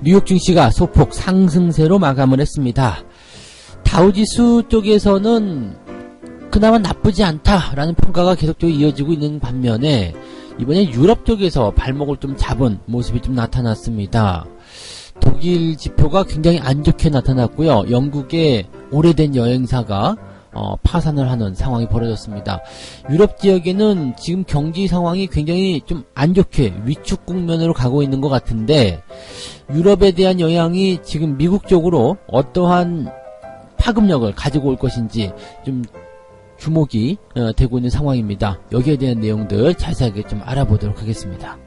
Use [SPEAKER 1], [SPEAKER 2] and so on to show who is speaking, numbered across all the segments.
[SPEAKER 1] 뉴욕 증시가 소폭 상승세로 마감을 했습니다. 다우지수 쪽에서는 그나마 나쁘지 않다라는 평가가 계속적으로 이어지고 있는 반면에 이번에 유럽 쪽에서 발목을 좀 잡은 모습이 좀 나타났습니다. 독일 지표가 굉장히 안 좋게 나타났고요. 영국의 오래된 여행사가 파산을 하는 상황이 벌어졌습니다. 유럽 지역에는 지금 경기 상황이 굉장히 좀 안 좋게 위축 국면으로 가고 있는 것 같은데 유럽에 대한 영향이 지금 미국 쪽으로 어떠한 파급력을 가지고 올 것인지 좀 주목이 되고 있는 상황입니다. 여기에 대한 내용들 자세하게 좀 알아보도록 하겠습니다.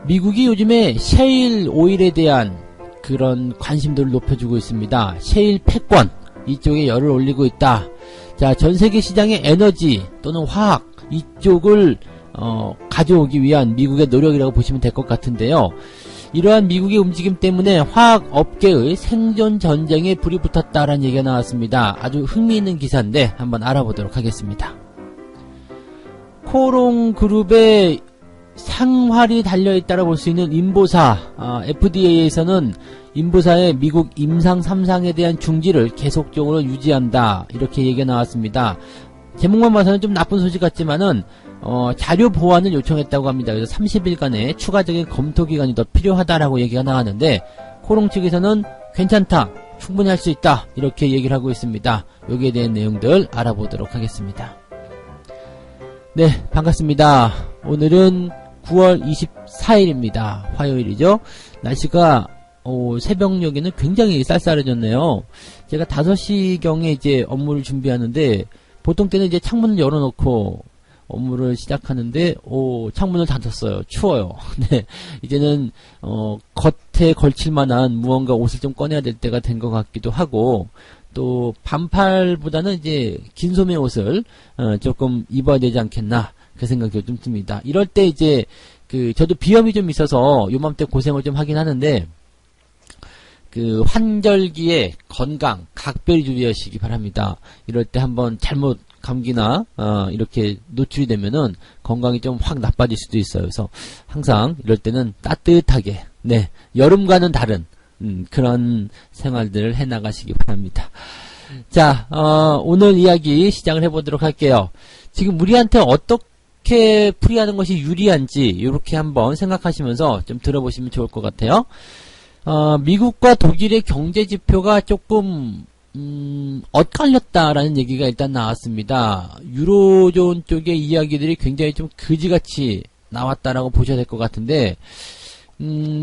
[SPEAKER 1] 미국이 요즘에 셰일 오일에 대한 그런 관심도를 높여주고 있습니다. 셰일 패권 이쪽에 열을 올리고 있다. 자, 전 세계 시장의 에너지 또는 화학 이쪽을 가져오기 위한 미국의 노력이라고 보시면 될 것 같은데요. 이러한 미국의 움직임 때문에 화학 업계의 생존 전쟁에 불이 붙었다라는 얘기가 나왔습니다. 아주 흥미있는 기사인데 한번 알아보도록 하겠습니다. 코롱 그룹의 상활이 달려있다고 볼 수 있는 인보사, FDA에서는 인보사의 미국 임상 3상에 대한 중지를 계속적으로 유지한다. 이렇게 얘기가 나왔습니다. 제목만 봐서는 좀 나쁜 소식 같지만은, 자료 보완을 요청했다고 합니다. 그래서 30일간의 추가적인 검토 기간이 더 필요하다라고 얘기가 나왔는데, 코롱 측에서는 괜찮다. 충분히 할 수 있다. 이렇게 얘기를 하고 있습니다. 여기에 대한 내용들 알아보도록 하겠습니다. 네, 반갑습니다. 오늘은 9월 24일입니다. 화요일이죠. 날씨가 새벽녘에는 굉장히 쌀쌀해졌네요. 제가 5시경에 이제 업무를 준비하는데 보통 때는 이제 창문을 열어놓고 업무를 시작하는데 창문을 닫았어요. 추워요. 네, 이제는 겉에 걸칠 만한 무언가 옷을 좀 꺼내야 될 때가 된 것 같기도 하고 또 반팔보다는 이제 긴 소매 옷을 조금 입어야 되지 않겠나 그 생각이 좀 듭니다. 이럴 때 이제 저도 비염이 좀 있어서 요맘때 고생을 좀 하긴 하는데 환절기에 건강 각별히 주의하시기 바랍니다. 이럴 때 한번 잘못 감기나 이렇게 노출이 되면은 건강이 좀 확 나빠질 수도 있어요. 그래서 항상 이럴 때는 따뜻하게 여름과는 다른 그런 생활들을 해나가시기 바랍니다. 자, 오늘 이야기 시작을 해보도록 할게요. 지금 우리한테 어떻게 풀이하는 것이 유리한지 이렇게 한번 생각하시면서 좀 들어보시면 좋을 것 같아요. 미국과 독일의 경제 지표가 조금 엇갈렸다라는 얘기가 일단 나왔습니다. 유로존 쪽의 이야기들이 굉장히 좀 그지같이 나왔다라고 보셔야 될 것 같은데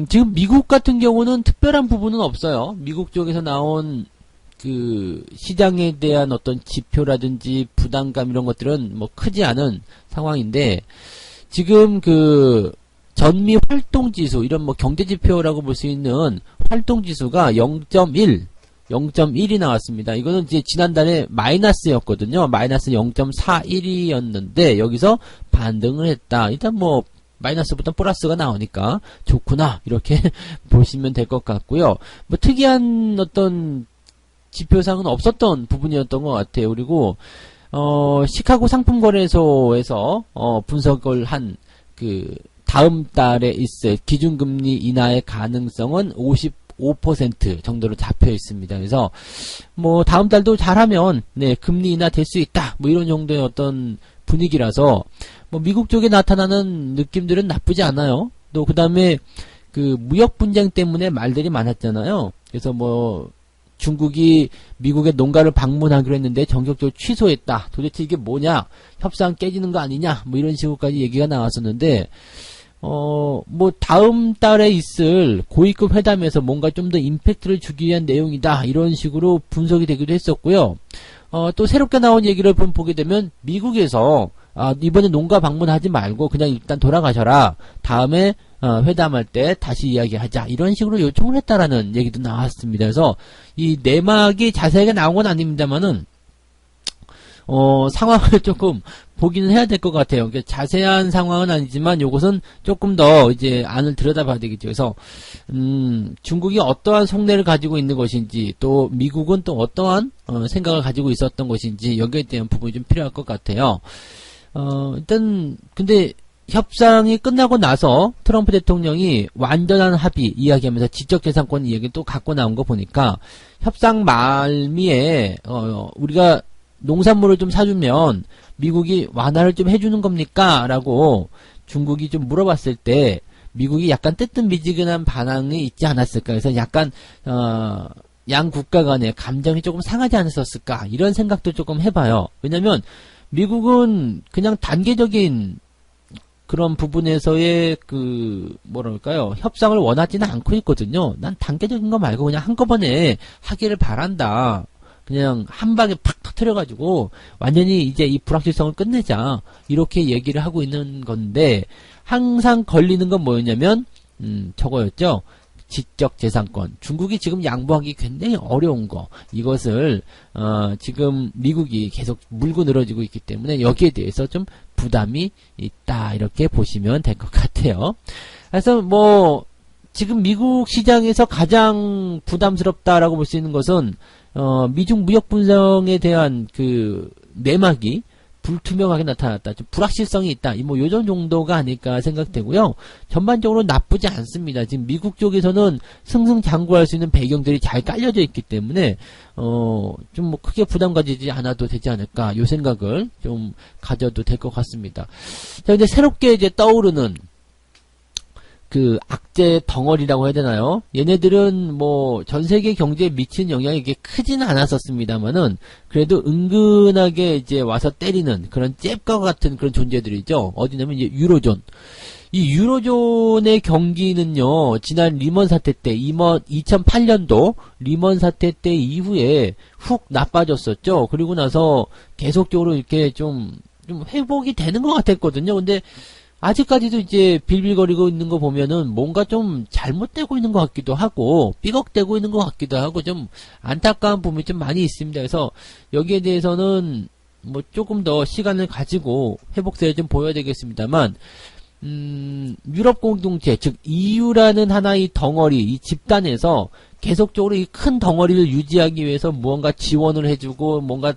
[SPEAKER 1] 지금 미국 같은 경우는 특별한 부분은 없어요. 미국 쪽에서 나온 시장에 대한 어떤 지표라든지 부담감 이런 것들은 뭐 크지 않은 상황인데 지금 전미 활동지수 이런 뭐 경제지표라고 볼 수 있는 활동지수가 0.1이 나왔습니다. 이거는 이제 지난달에 마이너스였거든요. 마이너스 0.41이었는데 여기서 반등을 했다. 일단 뭐 마이너스보다 플러스가 나오니까 좋구나 이렇게 보시면 될 것 같고요. 뭐 특이한 어떤 지표상은 없었던 부분이었던 것 같아요. 그리고 시카고 상품거래소에서 분석을 한 다음 달에 있을 기준금리 인하의 가능성은 55% 정도로 잡혀 있습니다. 그래서 뭐 다음 달도 잘하면 금리 인하 될 수 있다. 뭐 이런 정도의 어떤 분위기라서 뭐 미국 쪽에 나타나는 느낌들은 나쁘지 않아요. 또 그다음에 무역 분쟁 때문에 말들이 많았잖아요. 그래서 뭐 중국이 미국의 농가를 방문하기로 했는데 전격적으로 취소했다. 도대체 이게 뭐냐? 협상 깨지는 거 아니냐? 뭐 이런 식으로까지 얘기가 나왔었는데 뭐 다음 달에 있을 고위급 회담에서 뭔가 좀 더 임팩트를 주기 위한 내용이다. 이런 식으로 분석이 되기도 했었고요. 또 새롭게 나온 얘기를 보게 되면 미국에서 이번에 농가 방문하지 말고 그냥 일단 돌아가셔라. 다음에 회담할 때 다시 이야기하자. 이런 식으로 요청을 했다라는 얘기도 나왔습니다. 그래서 이 내막이 자세하게 나온 건 아닙니다만은 상황을 조금 보기는 해야 될 것 같아요. 그러니까 자세한 상황은 아니지만 요것은 조금 더 이제 안을 들여다봐야 되겠죠. 그래서 중국이 어떠한 속내를 가지고 있는 것인지 또 미국은 또 어떠한 생각을 가지고 있었던 것인지 여기에 대한 부분이 좀 필요할 것 같아요. 일단 근데 협상이 끝나고 나서 트럼프 대통령이 완전한 합의 이야기하면서 지적재산권 이야기 또 갖고 나온 거 보니까 협상 말미에 우리가 농산물을 좀 사주면 미국이 완화를 좀 해주는 겁니까? 라고 중국이 좀 물어봤을 때 미국이 약간 뜨뜻미지근한 반응이 있지 않았을까. 그래서 약간 양 국가 간의 감정이 조금 상하지 않았었을까. 이런 생각도 조금 해봐요. 왜냐면 미국은 그냥 단계적인 그런 부분에서의 뭐랄까요, 협상을 원하지는 않고 있거든요. 난 단계적인 거 말고 그냥 한꺼번에 하기를 바란다. 그냥 한 방에 팍 터뜨려가지고 완전히 이제 이 불확실성을 끝내자. 이렇게 얘기를 하고 있는 건데 항상 걸리는 건 뭐였냐면 저거였죠. 지적재산권. 중국이 지금 양보하기 굉장히 어려운 거. 이것을 지금 미국이 계속 물고 늘어지고 있기 때문에 여기에 대해서 좀 부담이 있다. 이렇게 보시면 될 것 같아요. 그래서 뭐 지금 미국 시장에서 가장 부담스럽다라고 볼 수 있는 것은 미중 무역 분쟁에 대한 그 내막이 불투명하게 나타났다. 좀 불확실성이 있다. 뭐 요전 정도가 아닐까 생각되고요. 전반적으로 나쁘지 않습니다. 지금 미국 쪽에서는 승승장구할 수 있는 배경들이 잘 깔려져 있기 때문에 좀 뭐 크게 부담 가지지 않아도 되지 않을까. 요 생각을 좀 가져도 될 것 같습니다. 자, 이제 새롭게 이제 떠오르는 그 악재 덩어리라고 해야 되나요? 얘네들은 뭐 전 세계 경제에 미치는 영향이 이게 크지는 않았었습니다만은 그래도 은근하게 이제 와서 때리는 그런 잽과 같은 그런 존재들이죠. 어디냐면 이제 유로존. 이 유로존의 경기는요, 지난 리먼 사태 때, 2008년도 리먼 사태 때 이후에 훅 나빠졌었죠. 그리고 나서 계속적으로 이렇게 좀 회복이 되는 것 같았거든요. 근데 아직까지도 이제 빌빌거리고 있는 거 보면은 뭔가 좀 잘못되고 있는 것 같기도 하고 삐걱대고 있는 것 같기도 하고 좀 안타까운 부분이 좀 많이 있습니다. 그래서 여기에 대해서는 뭐 조금 더 시간을 가지고 회복세를 좀 보여야 되겠습니다만 유럽 공동체 즉 EU라는 하나의 덩어리 이 집단에서 계속적으로 이 큰 덩어리를 유지하기 위해서 무언가 지원을 해주고 뭔가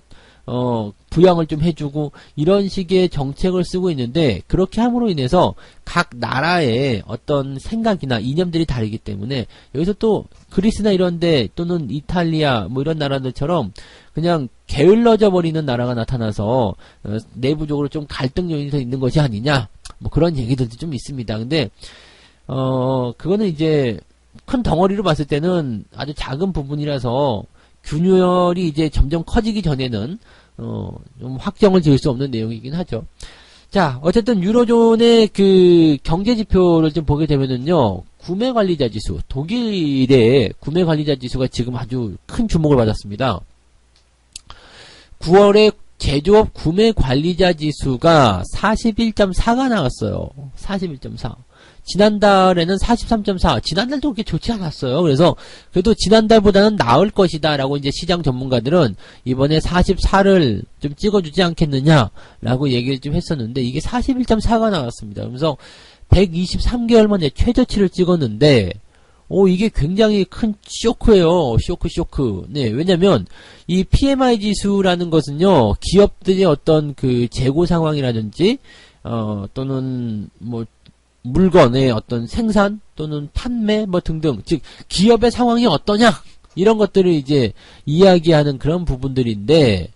[SPEAKER 1] 부양을 좀 해주고 이런 식의 정책을 쓰고 있는데 그렇게 함으로 인해서 각 나라의 어떤 생각이나 이념들이 다르기 때문에 여기서 또 그리스나 이런데 또는 이탈리아 뭐 이런 나라들처럼 그냥 게을러져 버리는 나라가 나타나서 내부적으로 좀 갈등 요인이 더 있는 것이 아니냐 뭐 그런 얘기들도 좀 있습니다. 근데 그거는 이제 큰 덩어리로 봤을 때는 아주 작은 부분이라서 균열이 이제 점점 커지기 전에는 좀 확정을 지을 수 없는 내용이긴 하죠. 자, 어쨌든 유로존의 그 경제 지표를 좀 보게 되면은요, 구매 관리자 지수, 독일의 구매 관리자 지수가 지금 아주 큰 주목을 받았습니다. 9월에 제조업 구매 관리자 지수가 41.4가 나왔어요. 41.4. 지난달에는 43.4. 지난달도 그렇게 좋지 않았어요. 그래서 그래도 지난달보다는 나을 것이다 라고 이제 시장 전문가들은 이번에 44를 좀 찍어주지 않겠느냐라고 얘기를 좀 했었는데 이게 41.4가 나왔습니다. 그래서 123개월 만에 최저치를 찍었는데 이게 굉장히 큰 쇼크예요. 쇼크. 네, 왜냐면 이 PMI 지수라는 것은요, 기업들의 어떤 그 재고 상황이라든지 또는 뭐 물건의 어떤 생산 또는 판매 뭐 등등 즉 기업의 상황이 어떠냐 이런 것들을 이제 이야기하는 그런 부분들인데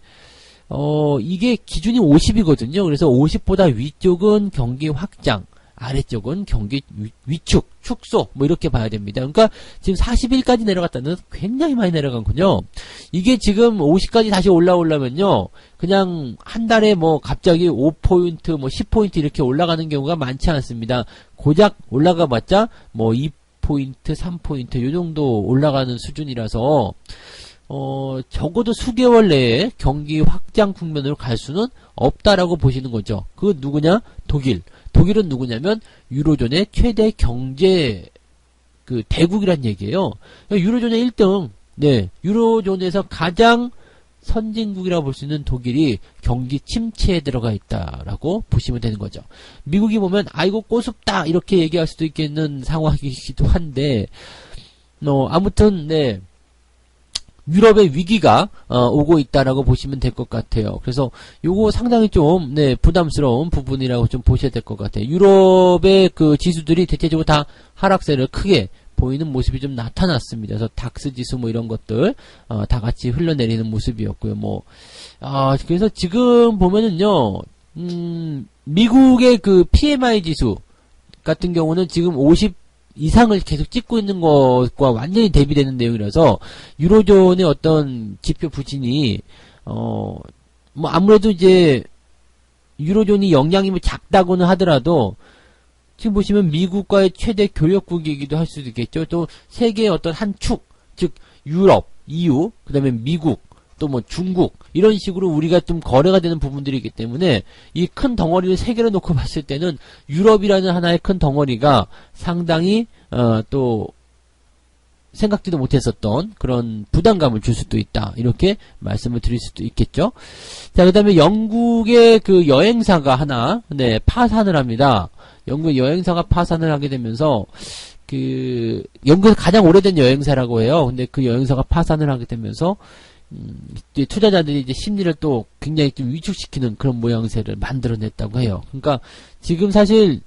[SPEAKER 1] 이게 기준이 50이거든요. 그래서 50보다 위쪽은 경기 확장 아래쪽은 경기 위축 축소 뭐 이렇게 봐야 됩니다. 그러니까 지금 41까지 내려갔다는 굉장히 많이 내려간군요. 이게 지금 50까지 다시 올라오려면요 그냥 한 달에 뭐 갑자기 5포인트 뭐 10포인트 이렇게 올라가는 경우가 많지 않습니다. 고작 올라가 봤자 뭐 2포인트 3포인트 요 정도 올라가는 수준이라서 적어도 수개월 내에 경기 확장 국면으로 갈 수는 없다라고 보시는 거죠. 그 누구냐? 독일은 누구냐면 유로존의 최대 경제 그 대국이란 얘기예요. 유로존의 1등, 네, 유로존에서 가장 선진국이라고 볼 수 있는 독일이 경기 침체에 들어가 있다라고 보시면 되는 거죠. 미국이 보면 아이고 꼬숩다 이렇게 얘기할 수도 있겠는 상황이기도 한데, 아무튼 네. 유럽의 위기가 오고 있다라고 보시면 될 것 같아요. 그래서 요거 상당히 좀 네, 부담스러운 부분이라고 좀 보셔야 될 것 같아요. 유럽의 그 지수들이 대체적으로 다 하락세를 크게 보이는 모습이 좀 나타났습니다. 그래서 닥스 지수 뭐 이런 것들 다 같이 흘러내리는 모습이었고요. 그래서 지금 보면은요, 미국의 그 PMI 지수 같은 경우는 지금 50 이상을 계속 찍고 있는 것과 완전히 대비되는 내용이라서 유로존의 어떤 지표 부진이 아무래도 이제 유로존이 영향이 뭐 작다고는 하더라도 지금 보시면 미국과의 최대 교역국이기도 할 수도 있겠죠. 또 세계의 어떤 한 축, 즉 유럽, EU, 그다음에 미국, 또 뭐 중국 이런 식으로 우리가 좀 거래가 되는 부분들이기 때문에 이 큰 덩어리를 세 개로 놓고 봤을 때는 유럽이라는 하나의 큰 덩어리가 상당히 또 생각지도 못했었던 그런 부담감을 줄 수도 있다. 이렇게 말씀을 드릴 수도 있겠죠. 자, 그다음에 영국의 그 여행사가 하나 파산을 합니다. 영국 여행사가 파산을 하게 되면서 영국에서 가장 오래된 여행사라고 해요. 근데 그 여행사가 파산을 하게 되면서 이제 투자자들이 이제 심리를 또 굉장히 좀 위축시키는 그런 모양새를 만들어냈다고 해요. 그러니까 지금 사실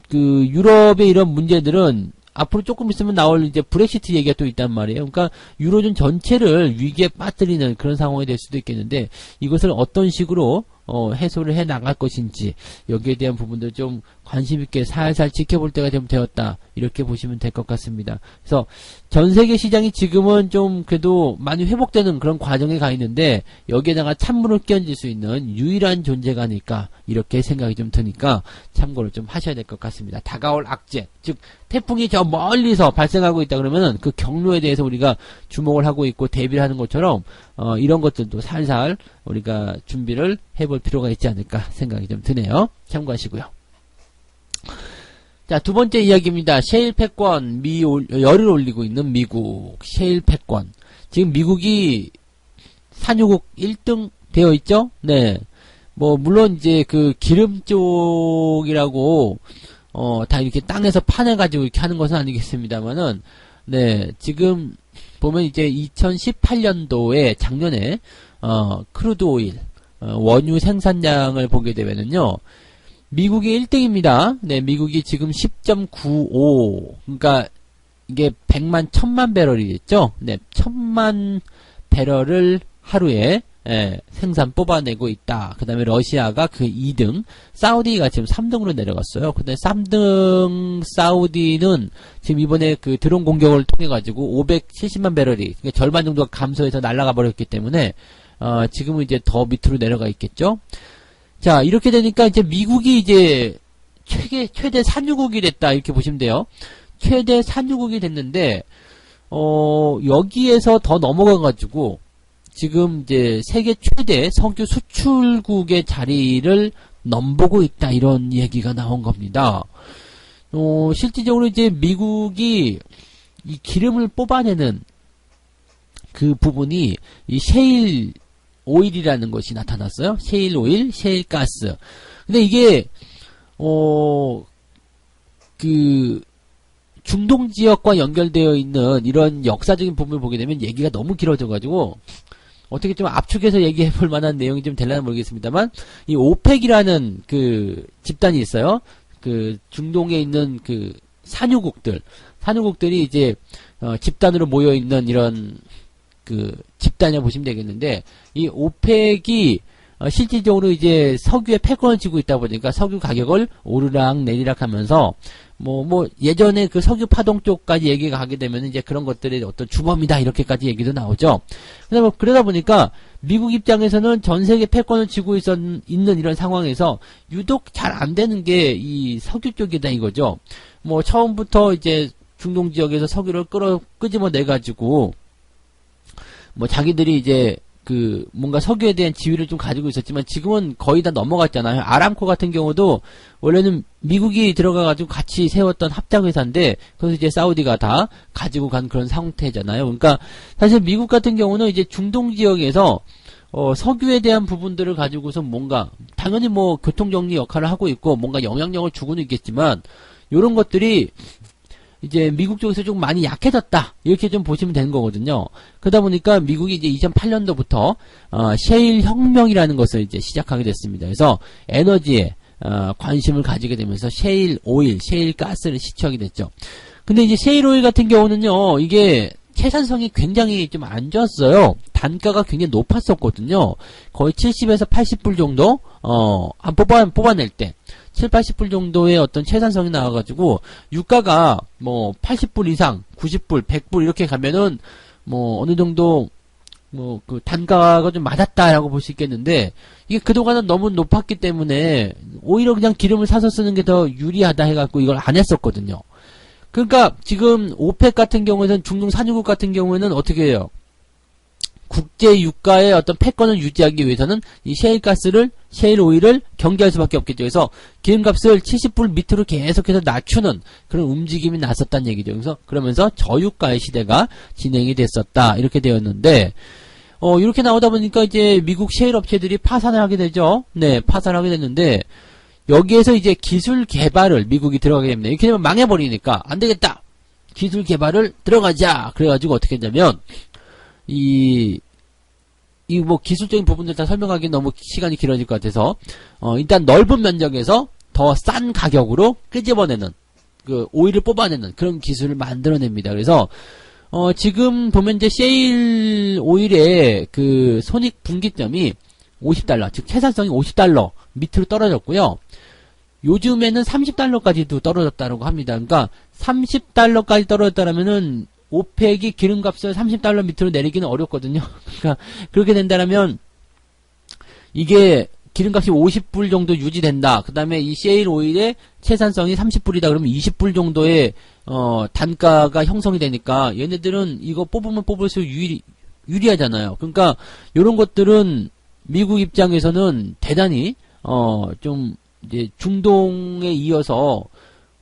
[SPEAKER 1] 그 유럽의 이런 문제들은 앞으로 조금 있으면 나올 이제 브렉시트 얘기가 또 있단 말이에요. 그러니까 유로존 전체를 위기에 빠뜨리는 그런 상황이 될 수도 있겠는데 이것을 어떤 식으로 해소를 해 나갈 것인지 여기에 대한 부분들 좀 관심 있게 살살 지켜볼 때가 좀 되었다. 이렇게 보시면 될 것 같습니다. 그래서 전 세계 시장이 지금은 좀 그래도 많이 회복되는 그런 과정에 가 있는데 여기에다가 찬물을 끼얹을 수 있는 유일한 존재가 아닐까 이렇게 생각이 좀 드니까 참고를 좀 하셔야 될 것 같습니다. 다가올 악재, 즉 태풍이 저 멀리서 발생하고 있다 그러면은 그 경로에 대해서 우리가 주목을 하고 있고 대비를 하는 것처럼 이런 것들도 살살 우리가 준비를 해볼 필요가 있지 않을까 생각이 좀 드네요. 참고하시고요. 자, 두 번째 이야기입니다. 셰일 패권 열을 올리고 있는 미국 셰일 패권. 지금 미국이 산유국 1등 되어 있죠? 네. 물론 이제 그 기름 쪽이라고 다 이렇게 땅에서 파내가지고 이렇게 하는 것은 아니겠습니다만은 네, 지금 보면 이제 2018년도에 작년에 크루드 오일 원유 생산량을 보게 되면은요. 미국이 1등입니다. 네, 미국이 지금 10.95. 그러니까 이게 100만 1000만 배럴이겠죠? 네, 1000만 배럴을 하루에 생산 뽑아내고 있다. 그 다음에 러시아가 그 2등, 사우디가 지금 3등으로 내려갔어요. 근데 3등 사우디는 지금 이번에 그 드론 공격을 통해 가지고 570만 배럴이 그러니까 절반 정도가 감소해서 날아가 버렸기 때문에 지금은 이제 더 밑으로 내려가 있겠죠. 자, 이렇게 되니까 이제 미국이 이제 최대 산유국이 됐다. 이렇게 보시면 돼요. 최대 산유국이 됐는데 여기에서 더 넘어가 가지고 지금 이제 세계 최대 석유 수출국의 자리를 넘보고 있다. 이런 얘기가 나온 겁니다. 실질적으로 이제 미국이 이 기름을 뽑아내는 그 부분이 이 셰일 오일이라는 것이 나타났어요. 셰일 오일, 셰일 가스. 근데 이게 그 중동 지역과 연결되어 있는 이런 역사적인 부분을 보게 되면 얘기가 너무 길어져가지고 어떻게 좀 압축해서 얘기해 볼 만한 내용이 좀 되려나 모르겠습니다만 이 오펙이라는 그 집단이 있어요. 그 중동에 있는 그 산유국들이 이제 집단으로 모여 있는 이런 그 집단이라 보시면 되겠는데 이 오펙이 실질적으로 이제 석유의 패권을 쥐고 있다 보니까 석유 가격을 오르락 내리락 하면서 예전에 그 석유 파동 쪽까지 얘기가 가게 되면 이제 그런 것들의 어떤 주범이다 이렇게까지 얘기도 나오죠. 그러다 보니까 미국 입장에서는 전 세계 패권을 쥐고 있는 이런 상황에서 유독 잘 안 되는 게 이 석유 쪽이다 이거죠. 처음부터 이제 중동 지역에서 석유를 끄집어내 가지고 자기들이 이제 그 뭔가 석유에 대한 지위를 좀 가지고 있었지만 지금은 거의 다 넘어갔잖아요. 아람코 같은 경우도 원래는 미국이 들어가가지고 같이 세웠던 합작회사인데 그래서 이제 사우디가 다 가지고 간 그런 상태잖아요. 그러니까 사실 미국 같은 경우는 이제 중동 지역에서 석유에 대한 부분들을 가지고서 뭔가 당연히 교통정리 역할을 하고 있고 뭔가 영향력을 주고는 있겠지만 요런 것들이 이제 미국 쪽에서 좀 많이 약해졌다. 이렇게 좀 보시면 되는 거거든요. 그러다 보니까 미국이 이제 2008년도부터 셰일 혁명이라는 것을 이제 시작하게 됐습니다. 그래서 에너지에 관심을 가지게 되면서 셰일 오일, 셰일 가스를 시추하게 됐죠. 근데 이제 셰일 오일 같은 경우는요, 이게 채산성이 굉장히 좀 안 좋았어요. 단가가 굉장히 높았었거든요. 거의 70에서 80불 정도, 뽑아낼 때. 7, 80불 정도의 어떤 채산성이 나와가지고, 유가가 뭐 80불 이상, 90불, 100불 이렇게 가면은, 뭐 어느 정도, 뭐 그 단가가 좀 맞았다라고 볼 수 있겠는데, 이게 그동안은 너무 높았기 때문에, 오히려 그냥 기름을 사서 쓰는 게 더 유리하다 해갖고 이걸 안 했었거든요. 그러니까 지금 오펙 같은 경우에는 중동 산유국 같은 경우에는 어떻게 해요? 국제 유가의 어떤 패권을 유지하기 위해서는 이 셰일 오일을 경계할 수밖에 없겠죠. 그래서 기름값을 70불 밑으로 계속해서 낮추는 그런 움직임이 났었다는 얘기죠. 그래서 그러면서 저유가의 시대가 진행이 됐었다. 이렇게 되었는데, 이렇게 나오다 보니까 이제 미국 셰일 업체들이 파산을 하게 되죠. 네, 파산을 하게 됐는데, 여기에서 이제 기술 개발을 미국이 들어가게 됩니다. 이렇게 되면 망해버리니까 안 되겠다. 기술 개발을 들어가자. 그래가지고 어떻게 했냐면, 뭐 기술적인 부분들 다 설명하기 너무 시간이 길어질 것 같아서, 일단 넓은 면적에서 더 싼 가격으로 끄집어내는, 그 오일을 뽑아내는 그런 기술을 만들어냅니다. 그래서, 지금 보면 이제 셰일 오일의 그 손익 분기점이 $50, 즉 채산성이 $50 밑으로 떨어졌고요. 요즘에는 $30까지도 떨어졌다고 합니다. 그러니까 $30까지 떨어졌다면은 오펙이 기름값을 $30 밑으로 내리기는 어렵거든요. 그러니까 그렇게 된다면 이게 기름값이 50불 정도 유지된다. 그 다음에 이 셰일 오일의 채산성이 30불이다. 그러면 20불 정도의 단가가 형성이 되니까 얘네들은 이거 뽑으면 뽑을수록 유리하잖아요. 그러니까 이런 것들은 미국 입장에서는 대단히 좀 이제 중동에 이어서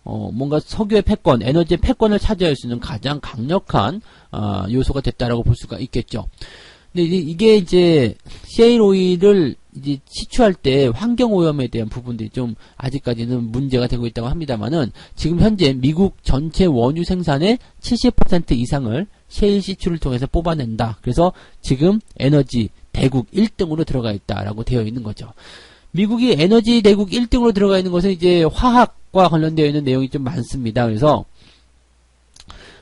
[SPEAKER 1] 뭔가 석유의 패권, 에너지의 패권을 차지할 수 있는 가장 강력한 요소가 됐다라고 볼 수가 있겠죠. 근데 이게 이제 셰일 오일을 이제 시추할 때 환경 오염에 대한 부분들이 좀 아직까지는 문제가 되고 있다고 합니다만은 지금 현재 미국 전체 원유 생산의 70% 이상을 셰일 시추를 통해서 뽑아낸다. 그래서 지금 에너지 대국 1등으로 들어가 있다라고 되어 있는 거죠. 미국이 에너지 대국 1등으로 들어가 있는 것은 이제 화학과 관련되어 있는 내용이 좀 많습니다. 그래서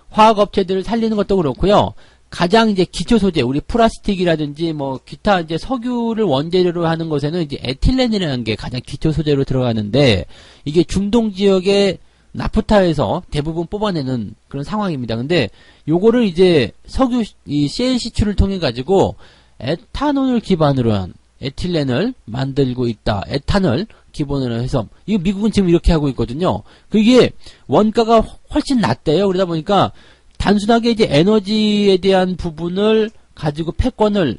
[SPEAKER 1] 화학 업체들을 살리는 것도 그렇고요. 가장 이제 기초 소재, 우리 플라스틱이라든지 뭐 기타 이제 석유를 원재료로 하는 것에는 이제 에틸렌이라는 게 가장 기초 소재로 들어가는데 이게 중동 지역의 나프타에서 대부분 뽑아내는 그런 상황입니다. 근데 요거를 이제 석유 이 셰일 시추를 통해 가지고 에탄올을 기반으로 한 에틸렌을 만들고 있다. 에탄을 기본으로 해서 이거 미국은 지금 이렇게 하고 있거든요. 그게 원가가 훨씬 낮대요. 그러다 보니까 단순하게 이제 에너지에 대한 부분을 가지고 패권을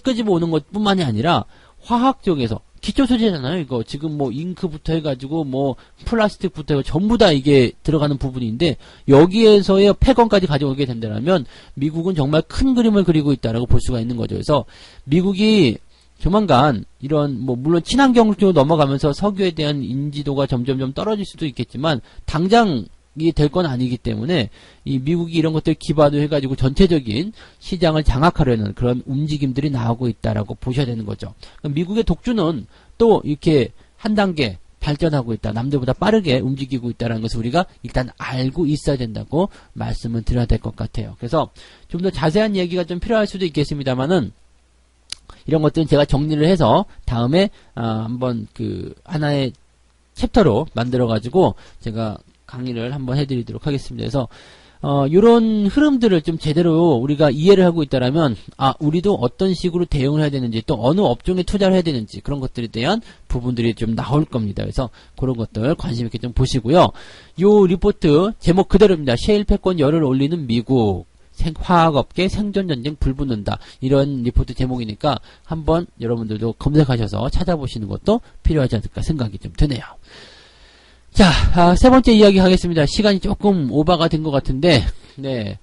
[SPEAKER 1] 끄집어 오는 것 뿐만이 아니라 화학 쪽에서 기초 소재잖아요. 이거 지금 뭐 잉크부터 해가지고 뭐 플라스틱부터 해서 전부 다 이게 들어가는 부분인데 여기에서의 패권까지 가져오게 된다면 미국은 정말 큰 그림을 그리고 있다라고 볼 수가 있는 거죠. 그래서 미국이 조만간 이런 뭐 물론 친환경 쪽으로 넘어가면서 석유에 대한 인지도가 점점점 떨어질 수도 있겠지만 당장 이게 될 건 아니기 때문에 이 미국이 이런 것들 기반으로 해가지고 전체적인 시장을 장악하려는 그런 움직임들이 나오고 있다라고 보셔야 되는 거죠. 미국의 독주는 또 이렇게 한 단계 발전하고 있다. 남들보다 빠르게 움직이고 있다는 것을 우리가 일단 알고 있어야 된다고 말씀을 드려야 될 것 같아요. 그래서 좀 더 자세한 얘기가 좀 필요할 수도 있겠습니다만은 이런 것들은 제가 정리를 해서 다음에 한번 그 하나의 챕터로 만들어가지고 제가 강의를 한번 해드리도록 하겠습니다. 그래서 이런 흐름들을 좀 제대로 우리가 이해를 하고 있다라면 우리도 어떤 식으로 대응을 해야 되는지 또 어느 업종에 투자를 해야 되는지 그런 것들에 대한 부분들이 좀 나올 겁니다. 그래서 그런 것들 관심 있게 좀 보시고요. 요 리포트 제목 그대로입니다. 셰일 패권 열을 올리는 미국 화학업계 생존전쟁 불붙는다. 이런 리포트 제목이니까 한번 여러분들도 검색하셔서 찾아보시는 것도 필요하지 않을까 생각이 좀 드네요. 자, 세 번째 이야기 하겠습니다. 시간이 조금 오버가 된 것 같은데, 네,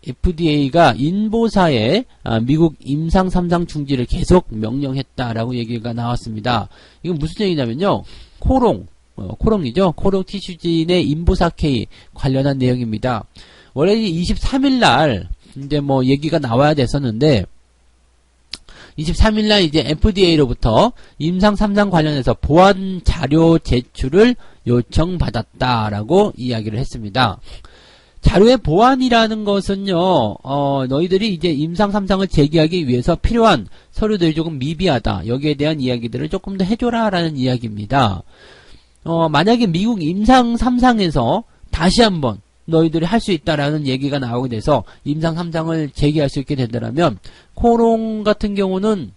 [SPEAKER 1] FDA가 인보사에 미국 임상 3상 중지를 계속 명령했다라고 얘기가 나왔습니다. 이건 무슨 얘기냐면요. 코롱, 코롱이죠. 코롱 티슈진의 인보사K 관련한 내용입니다. 원래 23일날 이제 뭐 얘기가 나와야 됐었는데 23일날 이제 FDA로부터 임상 3상 관련해서 보완 자료 제출을 요청받았다라고 이야기를 했습니다. 자료의 보완이라는 것은요, 너희들이 이제 임상 3상을 제기하기 위해서 필요한 서류들이 조금 미비하다. 여기에 대한 이야기들을 조금 더 해줘라 라는 이야기입니다. 만약에 미국 임상 3상에서 다시 한번 너희들이 할 수 있다라는 얘기가 나오게 돼서 임상 3상을 제기할 수 있게 된다면 코롱 같은 경우는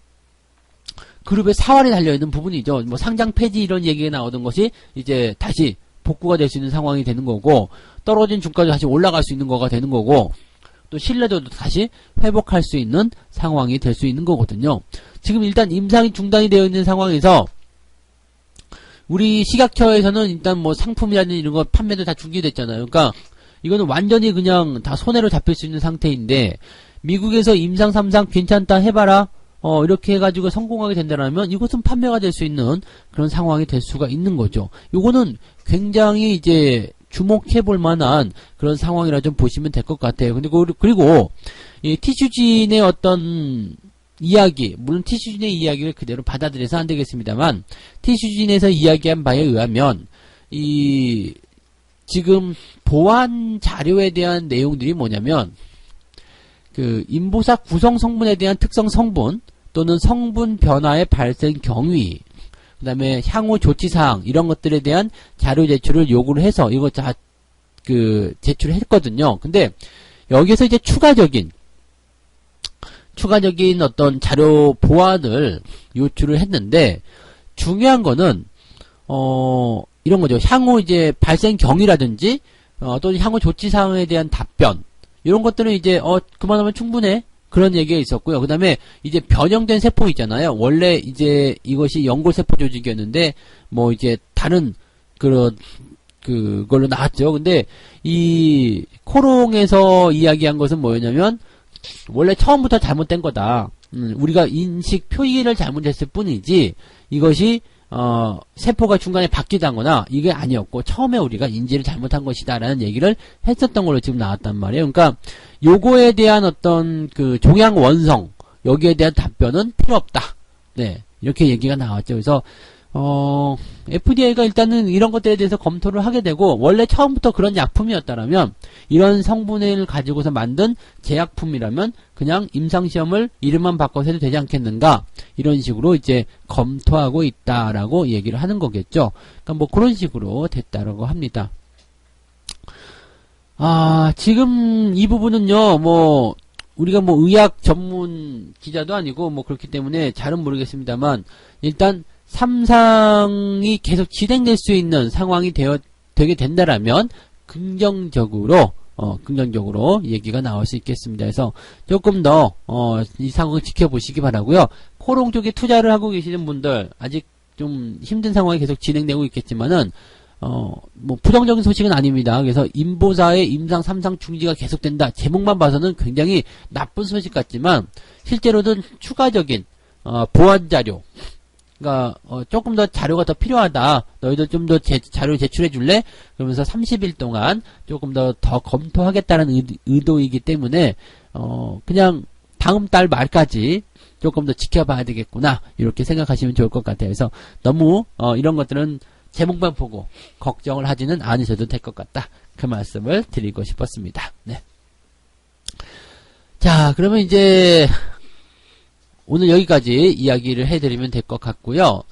[SPEAKER 1] 그룹의 사활이 달려있는 부분이죠. 뭐 상장 폐지 이런 얘기가 나오던 것이 이제 다시 복구가 될 수 있는 상황이 되는 거고 떨어진 주가도 다시 올라갈 수 있는 거가 되는 거고 또 신뢰도도 다시 회복할 수 있는 상황이 될 수 있는 거거든요. 지금 일단 임상이 중단이 되어 있는 상황에서 우리 식약처에서는 일단 뭐 상품이라든지 이런 거 판매도 다 중지됐잖아요. 그러니까 이거는 완전히 그냥 다 손해로 잡힐 수 있는 상태인데 미국에서 임상 3상 괜찮다 해봐라 이렇게 해가지고 성공하게 된다면 이것은 판매가 될 수 있는 그런 상황이 될 수가 있는 거죠. 요거는 굉장히 이제 주목해볼 만한 그런 상황이라 좀 보시면 될 것 같아요. 근데 그리고 이 티슈진의 어떤 이야기, 물론 티슈진의 이야기를 그대로 받아들여서 안 되겠습니다만 티슈진에서 이야기한 바에 의하면 이 지금 보완 자료에 대한 내용들이 뭐냐면 그 인보사 구성 성분에 대한 특성 성분 또는 성분 변화의 발생 경위 그 다음에 향후 조치사항 이런 것들에 대한 자료 제출을 요구를 해서 이거 다 제출을 했거든요. 근데 여기서 이제 추가적인 어떤 자료 보완을 요출을 했는데 중요한 거는 이런 거죠. 향후 이제 발생 경위라든지 또는 향후 조치 사항에 대한 답변 이런 것들은 이제 그만하면 충분해 그런 얘기가 있었고요. 그 다음에 이제 변형된 세포 있잖아요. 원래 이제 이것이 연골세포 조직이었는데 뭐 이제 다른 그걸로 나왔죠. 근데 이 코롱에서 이야기한 것은 뭐였냐면 원래 처음부터 잘못된 거다. 우리가 인식 표기를 잘못했을 뿐이지 이것이 세포가 중간에 바뀌다거나 이게 아니었고 처음에 우리가 인지를 잘못한 것이다 라는 얘기를 했었던 걸로 지금 나왔단 말이에요. 그러니까 요거에 대한 어떤 그 종양 원성 여기에 대한 답변은 필요 없다. 네, 이렇게 얘기가 나왔죠. 그래서 FDA가 일단은 이런 것들에 대해서 검토를 하게 되고 원래 처음부터 그런 약품이었다라면 이런 성분을 가지고서 만든 제약품이라면 그냥 임상시험을 이름만 바꿔서 해도 되지 않겠는가 이런 식으로 이제 검토하고 있다라고 얘기를 하는 거겠죠. 그러니까 뭐 그런 식으로 됐다라고 합니다. 지금 이 부분은요 뭐 우리가 뭐 의학 전문 기자도 아니고 뭐 그렇기 때문에 잘은 모르겠습니다만 일단 3상이 계속 진행될 수 있는 상황이 되게 된다라면 긍정적으로 얘기가 나올 수 있겠습니다. 그래서 조금 더 이 상황을 지켜보시기 바라고요. 코롱 쪽에 투자를 하고 계시는 분들 아직 좀 힘든 상황이 계속 진행되고 있겠지만은 뭐 부정적인 소식은 아닙니다. 그래서 인보사의 임상 3상 중지가 계속된다. 제목만 봐서는 굉장히 나쁜 소식 같지만 실제로는 추가적인 보완 자료 그러니까 조금 더 자료가 더 필요하다. 너희들 좀 더 자료 제출해 줄래? 그러면서 30일 동안 조금 더 검토하겠다는 의도이기 때문에 그냥 다음 달 말까지 조금 더 지켜봐야 되겠구나. 이렇게 생각하시면 좋을 것 같아요. 그래서 너무 이런 것들은 제목만 보고 걱정을 하지는 않으셔도 될 것 같다. 그 말씀을 드리고 싶었습니다. 네. 자, 그러면 이제 오늘 여기까지 이야기를 해드리면 될 것 같고요.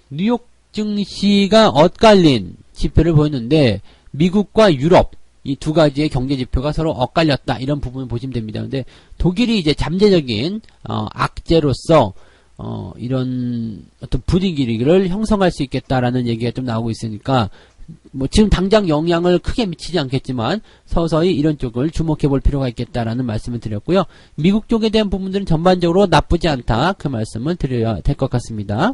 [SPEAKER 1] 뉴욕 증시가 엇갈린 지표를 보였는데 미국과 유럽 이 두 가지의 경제 지표가 서로 엇갈렸다 이런 부분을 보시면 됩니다. 근데 독일이 이제 잠재적인 악재로서 이런 어떤 분위기를 형성할 수 있겠다라는 얘기가 좀 나오고 있으니까 뭐 지금 당장 영향을 크게 미치지 않겠지만 서서히 이런 쪽을 주목해 볼 필요가 있겠다라는 말씀을 드렸고요. 미국 쪽에 대한 부분들은 전반적으로 나쁘지 않다. 그 말씀을 드려야 될 것 같습니다.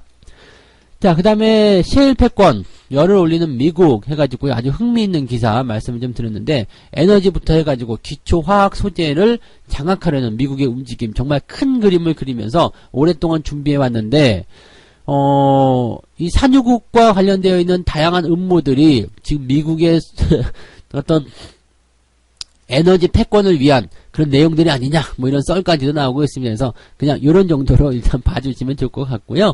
[SPEAKER 1] 자, 그 다음에 셰일 패권 열을 올리는 미국 해가지고 아주 흥미있는 기사 말씀을 좀 드렸는데 에너지부터 해가지고 기초화학 소재를 장악하려는 미국의 움직임 정말 큰 그림을 그리면서 오랫동안 준비해 왔는데 이 산유국과 관련되어 있는 다양한 음모들이 지금 미국의 어떤 에너지 패권을 위한 그런 내용들이 아니냐, 뭐 이런 썰까지도 나오고 있습니다. 그래서 그냥 이런 정도로 일단 봐주시면 좋을 것 같고요.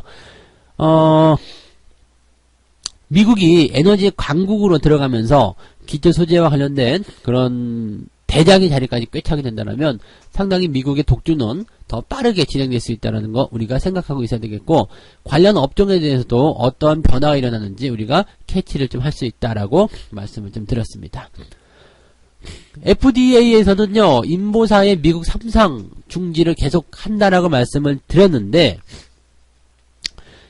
[SPEAKER 1] 미국이 에너지 강국으로 들어가면서 기초 소재와 관련된 그런 대장의 자리까지 꿰차게 된다면 상당히 미국의 독주는 더 빠르게 진행될 수 있다는 거 우리가 생각하고 있어야 되겠고, 관련 업종에 대해서도 어떠한 변화가 일어나는지 우리가 캐치를 좀 할 수 있다라고 말씀을 좀 드렸습니다. FDA에서는요, 인보사의 미국 3상 중지를 계속 한다라고 말씀을 드렸는데,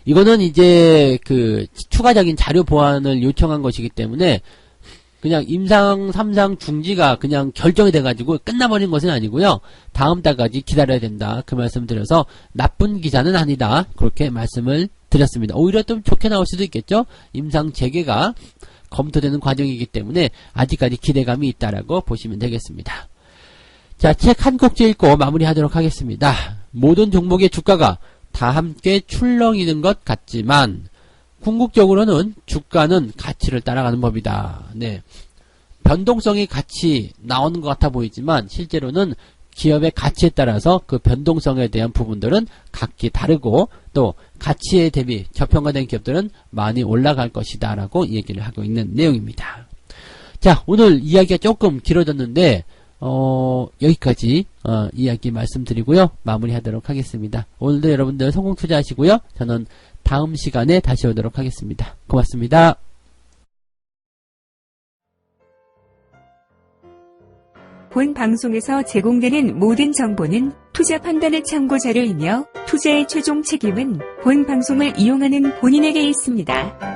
[SPEAKER 1] 이거는 이제 그 추가적인 자료 보완을 요청한 것이기 때문에 그냥 임상 3상 중지가 그냥 결정이 돼가지고 끝나버린 것은 아니고요. 다음 달까지 기다려야 된다. 그 말씀 드려서 나쁜 기사는 아니다. 그렇게 말씀을 드렸습니다. 오히려 좀 좋게 나올 수도 있겠죠. 임상 재개가 검토되는 과정이기 때문에 아직까지 기대감이 있다라고 보시면 되겠습니다. 자, 책 한 꼭지 읽고 마무리하도록 하겠습니다. 모든 종목의 주가가 다 함께 출렁이는 것 같지만 궁극적으로는 주가는 가치를 따라가는 법이다. 네. 변동성이 같이 나오는 것 같아 보이지만 실제로는 기업의 가치에 따라서 그 변동성에 대한 부분들은 각기 다르고 또 가치에 대비 저평가된 기업들은 많이 올라갈 것이다 라고 얘기를 하고 있는 내용입니다. 자, 오늘 이야기가 조금 길어졌는데 여기까지 이야기 말씀드리고요. 마무리하도록 하겠습니다. 오늘도 여러분들 성공 투자하시고요. 저는 다음 시간에 다시 오도록 하겠습니다. 고맙습니다.
[SPEAKER 2] 본 방송에서 제공되는 모든 정보는 투자 판단의 참고 자료이며 투자의 최종 책임은 본 방송을 이용하는 본인에게 있습니다.